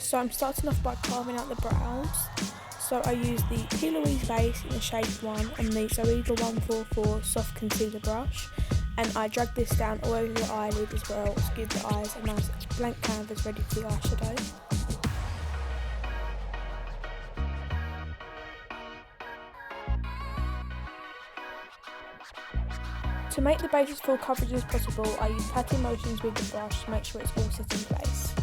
So I'm starting off by carving out the brows. So I use the Plouise base in the shade 1 on the Zoevva 144 soft concealer brush, and I drag this down all over the eyelid as well to give the eyes a nice blank canvas ready for the eyeshadow. To make the base as full coverage as possible, I use patting motions with the brush to make sure it's all set in place.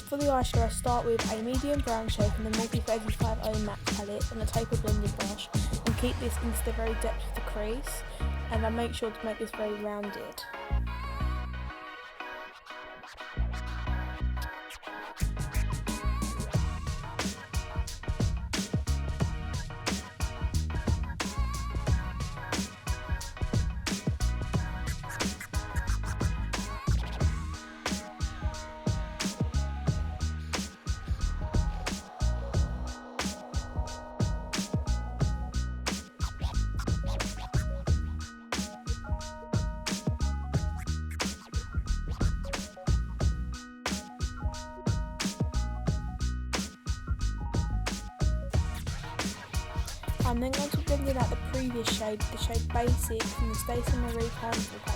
For the eyeshadow, I start with a medium brown shade from the Morphe 35O matte palette on a taper blending brush, and keep this into the very depth of the crease, and I make sure to make this very rounded. I'm then going to blend in out the previous shade, the shade Basic from the Stacey Carnival palette.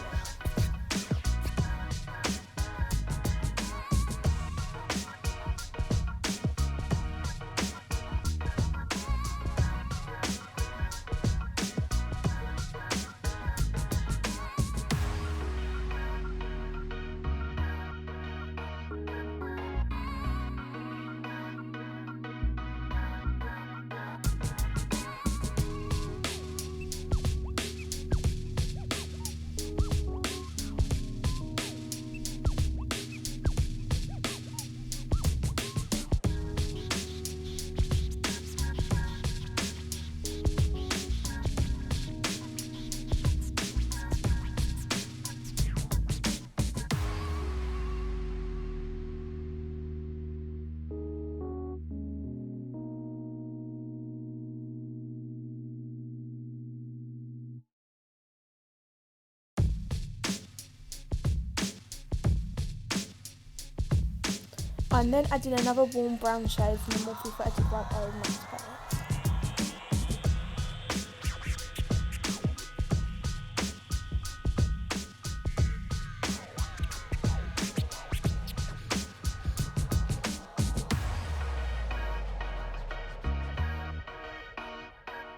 I'm then adding another warm brown shade from the Morphe 35O matte palette.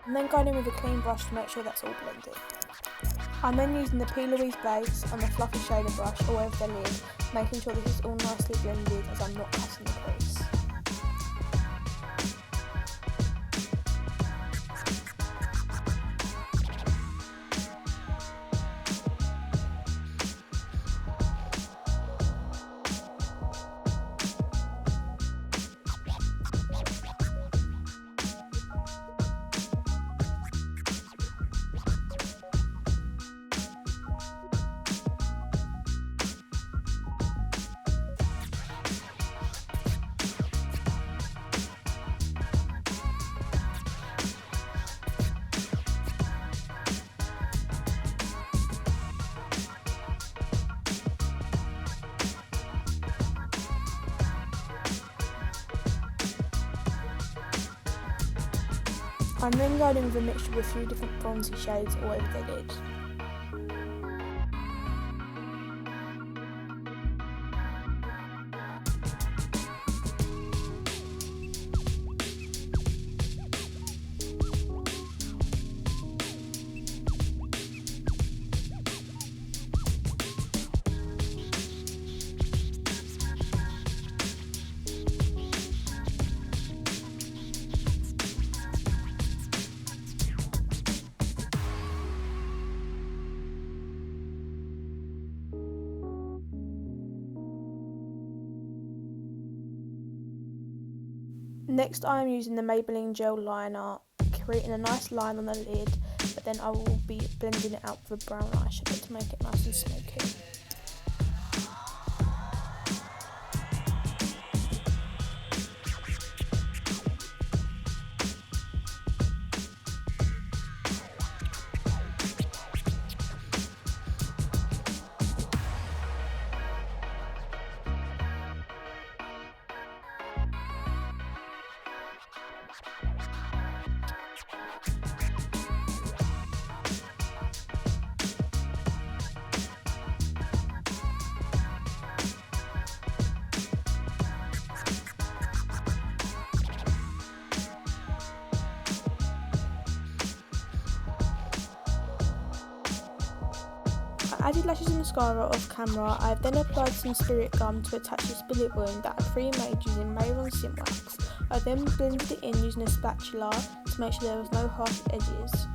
And then going in with a clean brush to make sure that's all blended. I'm then using the Plouise base on the fluffy shader brush all over the lid, making sure this is all nicely blended as I'm not cutting the crease. I'm then going in with a mixture of a few different bronzy shades all over the lid. Next I am using the Maybelline Gel Liner, creating a nice line on the lid, but then I will be blending it out with a brown eyeshadow to make it nice and smoky. I added lashes and mascara off camera. I have then applied some spirit gum to attach the spillet wound that I pre-made using Mehron Syn Wax. I then blended it in using a spatula to make sure there was no harsh edges.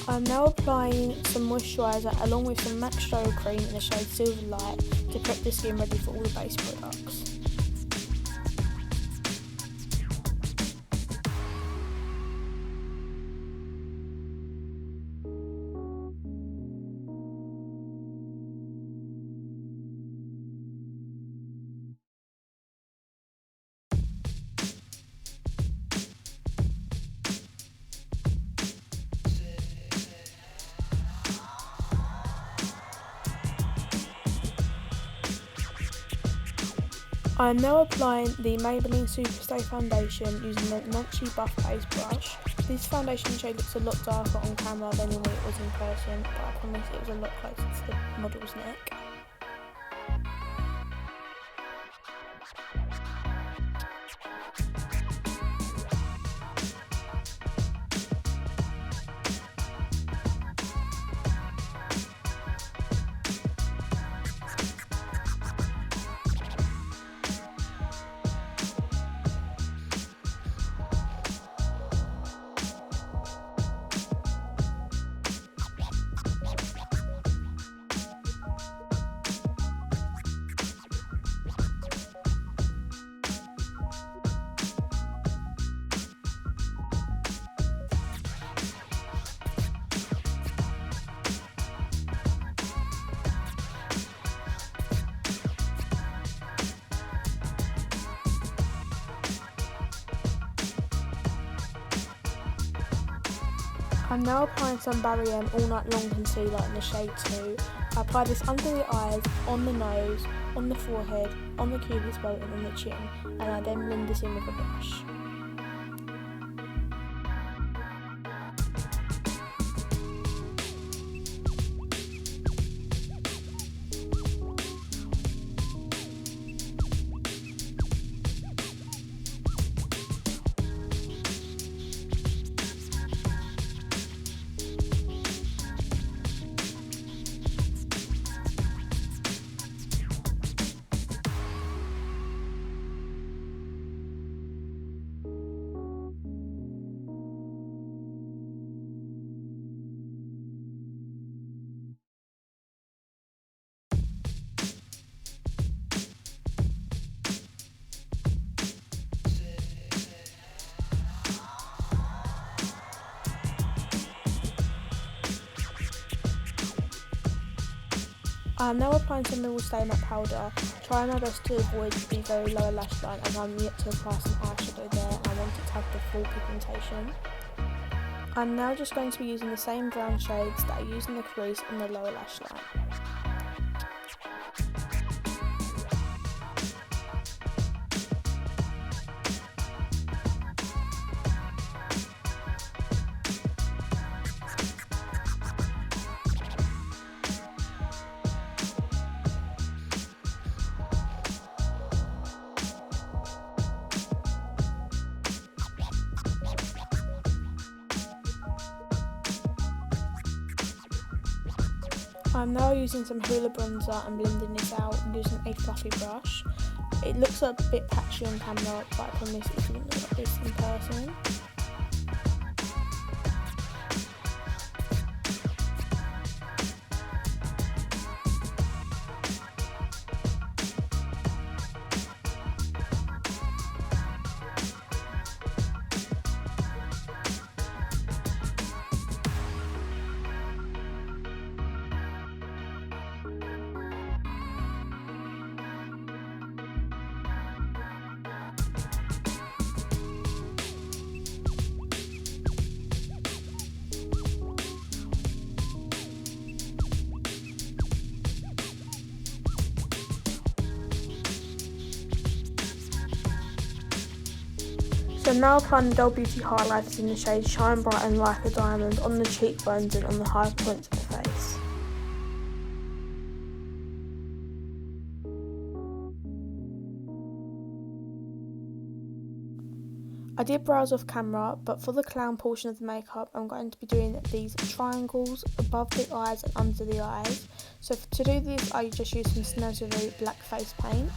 I'm now applying some moisturiser along with some MAC Strobe cream in the shade Silverlite to prep the skin ready for all the base products. I am now applying the Maybelline Superstay foundation using the Munchy Buff Base brush. This foundation shade looks a lot darker on camera than the way it was in person, but I promise it was a lot closer to the model's neck. I'm now applying some Barry M All Night Long concealer in the shade 2. I apply this under the eyes, on the nose, on the forehead, on the cupid's bow and on the chin, and I then blend this in with a brush. I'm now applying some Rimmel Stay Matte Powder, trying my best to avoid the very lower lash line as I'm yet to apply some eyeshadow there and I want it to have the full pigmentation. I'm now just going to be using the same brown shades that I used in the crease on the lower lash line. I'm now using some Hoola bronzer and blending this out using a fluffy brush. It looks a bit patchy on camera, but I promise it doesn't look like this in person. So I'm now applying the Doll Beauty highlighters in the shade Shine Bright and Like a Diamond on the cheekbones and on the high points of the face. I did brows off camera, but for the clown portion of the makeup I'm going to be doing these triangles above the eyes and under the eyes. So to do this I just used some Snazaroo black face paint.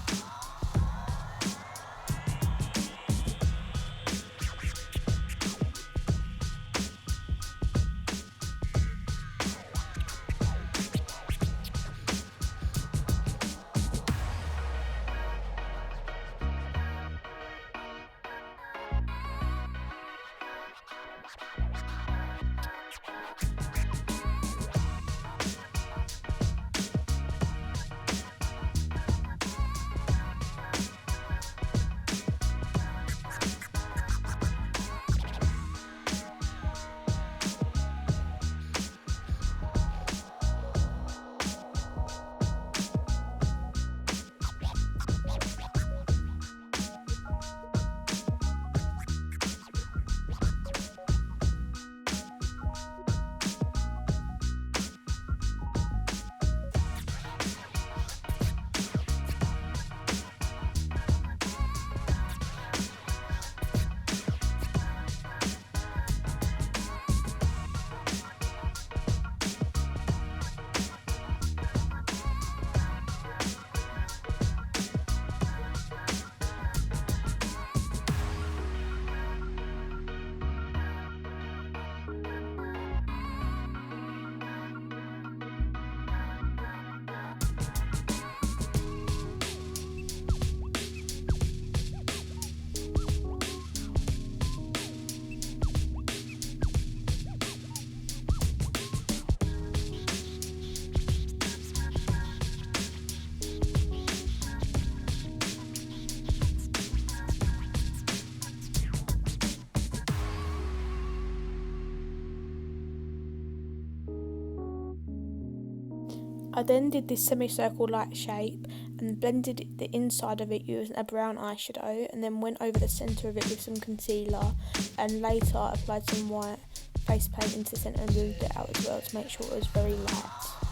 I then did this semicircle like shape and blended the inside of it using a brown eyeshadow and then went over the centre of it with some concealer and later applied some white face paint into the centre and moved it out as well to make sure it was very light.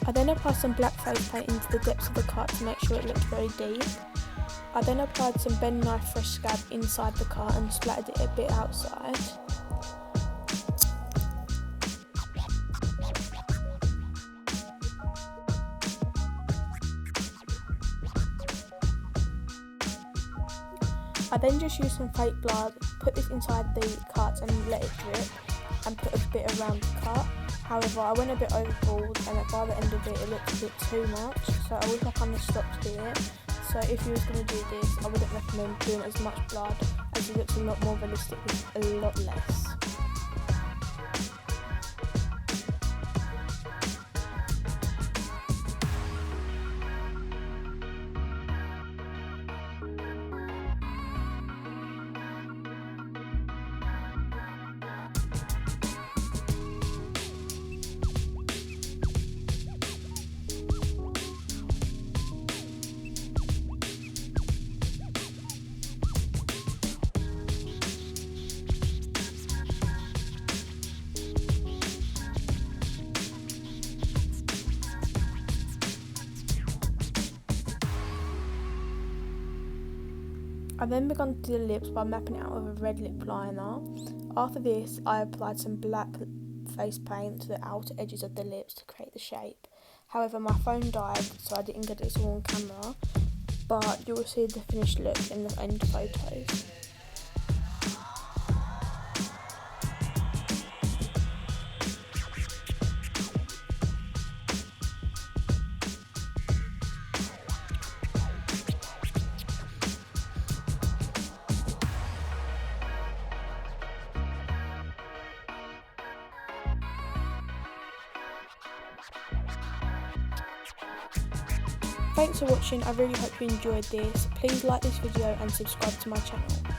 I then applied some black face paint into the depths of the cut to make sure it looked very deep. I then applied some Nye Fresh Scab inside the cut and splattered it a bit outside. I then just used some fake blood, put this inside the cut and let it drip, and put a bit around the cut. However, I went a bit overboard, and by the end of it looked a bit too much, so I wish I kind of stopped here. So if you was going to do this, I wouldn't recommend doing as much blood, as it looks a lot more realistic with a lot less. I then began to do the lips by mapping it out with a red lip liner. After this, I applied some black face paint to the outer edges of the lips to create the shape. However, my phone died, so I didn't get it all on camera, but you will see the finished look in the end photos. Thanks for watching, I really hope you enjoyed this. Please like this video and subscribe to my channel.